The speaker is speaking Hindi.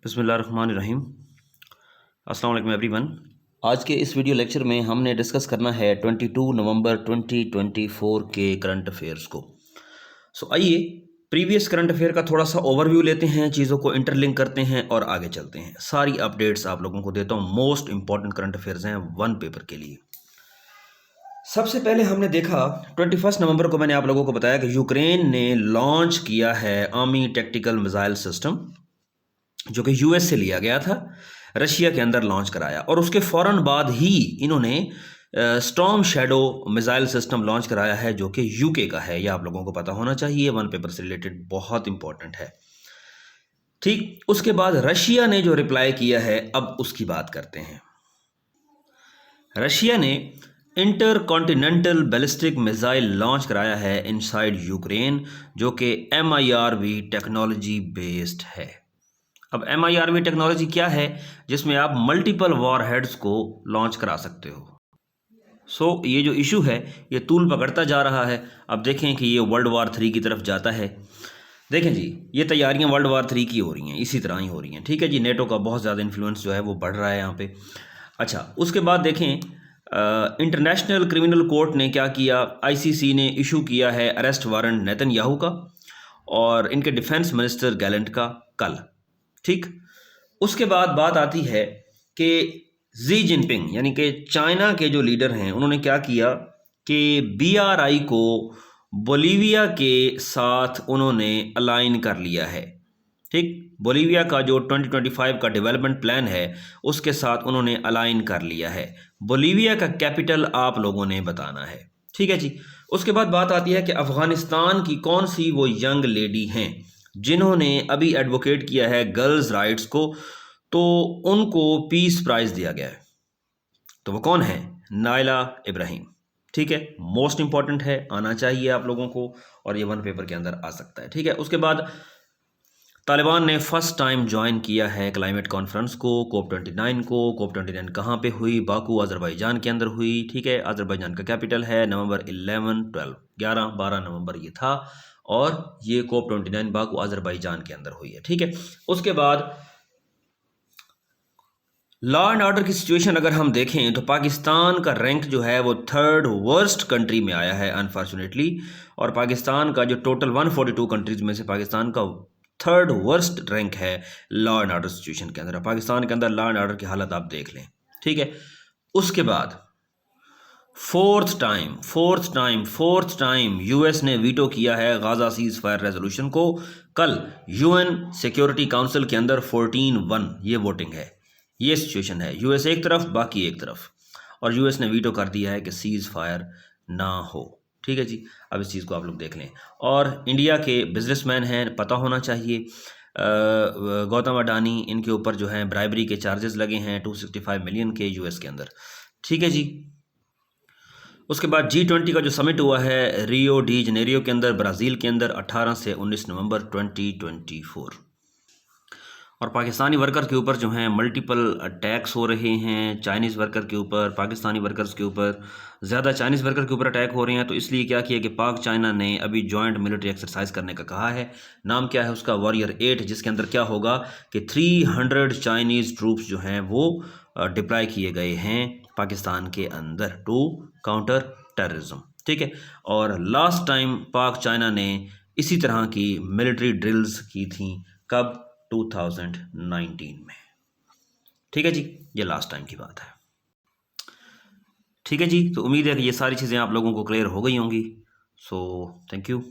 बिस्मिल्लाहिर्रहमानिर्रहीम। अस्सलाम वालेकुम एवरीवन। आज के इस वीडियो लेक्चर में हमने डिस्कस करना है 22 नवंबर 2024 के करंट अफेयर्स को। आइए प्रीवियस करंट अफेयर का थोड़ा सा ओवरव्यू लेते हैं, चीज़ों को इंटरलिंक करते हैं और आगे चलते हैं। सारी अपडेट्स आप लोगों को देता हूँ, मोस्ट इंपॉर्टेंट करंट अफेयर्स हैं वन पेपर के लिए। सबसे पहले हमने देखा 21 नवंबर को मैंने आप लोगों को बताया कि यूक्रेन ने लॉन्च किया है आर्मी टैक्टिकल मिसाइल सिस्टम, जो कि यूएस से लिया गया था, रशिया के अंदर लॉन्च कराया और उसके फ़ौरन बाद ही इन्होंने storm shadow missile system launch कराया है, जो कि यूके का है। यह आप लोगों को पता होना चाहिए, वन पेपर से रिलेटेड बहुत इंपॉर्टेंट है। ठीक, उसके बाद रशिया ने जो रिप्लाई किया है, अब उसकी बात करते हैं। रशिया ने inter continental ballistic missile launch कराया है इनसाइड यूक्रेन, जो कि MIRV टेक्नोलॉजी बेस्ड है। अब MIRV टेक्नोलॉजी क्या है? जिसमें आप मल्टीपल वॉरहेड्स को लॉन्च करा सकते हो। ये जो इशू है ये तूल पकड़ता जा रहा है। अब देखें कि ये वर्ल्ड वार 3 की तरफ जाता है। देखें जी, ये तैयारियां वर्ल्ड वार 3 की हो रही हैं, इसी तरह ही हो रही हैं। ठीक है जी, नेटो का बहुत ज़्यादा इन्फ्लुएंस जो है वो बढ़ रहा है यहाँ पे। अच्छा, उसके बाद देखें इंटरनेशनल क्रिमिनल कोर्ट ने क्या किया, ICC ने इशू किया है अरेस्ट वारंट नेतन्याहू का और इनके डिफेंस मिनिस्टर गैलेंट का कल। ठीक, उसके बाद बात आती है कि जी जिनपिंग यानी कि चाइना के जो लीडर हैं, उन्होंने क्या किया कि BRI को बोलीविया के साथ उन्होंने अलाइन कर लिया है। ठीक, बोलीविया का जो 2025 का डेवलपमेंट प्लान है उसके साथ उन्होंने अलाइन कर लिया है। बोलीविया का कैपिटल आप लोगों ने बताना है। ठीक है जी। उसके बाद बात आती है कि अफगानिस्तान की कौन सी वो यंग लेडी हैं जिन्होंने अभी एडवोकेट किया है गर्ल्स राइट्स को, तो उनको पीस प्राइज दिया गया है। तो वो कौन है? नायला इब्राहिम। ठीक है, मोस्ट इंपॉर्टेंट है, आना चाहिए आप लोगों को और ये वन पेपर के अंदर आ सकता है। ठीक है, उसके बाद तालिबान ने फर्स्ट टाइम ज्वाइन किया है क्लाइमेट कॉन्फ्रेंस को, COP29 को। COP29 कहाँ पे हुई? बाकू अजरबैजान के अंदर हुई। ठीक है, अजरबैजान का कैपिटल है। नवंबर 11, 12, 11, 12 नवंबर ये था और ये COP29 बाकू अजरबैजान के अंदर हुई है। ठीक है, उसके बाद लॉ एंड ऑर्डर की सिचुएशन अगर हम देखें तो पाकिस्तान का रैंक जो है वो 3rd वर्स्ट कंट्री में आया है अनफॉर्चुनेटली, और पाकिस्तान का जो टोटल 142 कंट्रीज में से पाकिस्तान का 3rd वर्स्ट रैंक है लॉ एंड ऑर्डर सिचुएशन के अंदर। पाकिस्तान के अंदर लॉ एंड ऑर्डर की हालत आप देख लें। ठीक है, उसके बाद फोर्थ टाइम यूएस ने वीटो किया है गाजा सीज फायर रेजोल्यूशन को। कल UN सिक्योरिटी काउंसिल के अंदर 14-1 ये वोटिंग है। ये सिचुएशन है, यूएस एक तरफ बाकी एक तरफ, और यूएस ने वीटो कर दिया है कि सीज फायर ना हो। ठीक है जी, अब इस चीज़ को आप लोग देख लें। और इंडिया के बिजनेसमैन हैं, पता होना चाहिए, गौतम अडानी, इनके ऊपर जो है ब्राइबरी के चार्जेस लगे हैं 265 मिलियन के यूएस के अंदर। ठीक है जी। उसके बाद G20 का जो समिट हुआ है रियो डी जनेरियो के अंदर, ब्राज़ील के अंदर 18 से 19 नवंबर 2024। और पाकिस्तानी वर्कर के ऊपर जो हैं मल्टीपल अटैक्स हो रहे हैं, चाइनीज़ वर्कर के ऊपर, पाकिस्तानी वर्कर्स के ऊपर, ज़्यादा चाइनीज़ वर्कर के ऊपर अटैक हो रहे हैं। तो इसलिए क्या किया कि पाक चाइना ने अभी जॉइंट मिलिट्री एक्सरसाइज करने का कहा है। नाम क्या है उसका? वॉरियर 8, जिसके अंदर क्या होगा कि 300 चाइनीज़ ट्रूप्स जो हैं वो डिप्लॉय किए गए हैं पाकिस्तान के अंदर टू काउंटर टेररिज्म। ठीक है, और लास्ट टाइम पाक चाइना ने इसी तरह की मिलिट्री ड्रिल्स की थी, कब? 2019 में। ठीक है जी, ये लास्ट टाइम की बात है। ठीक है जी, तो उम्मीद है कि ये सारी चीज़ें आप लोगों को क्लियर हो गई होंगी। Thank you.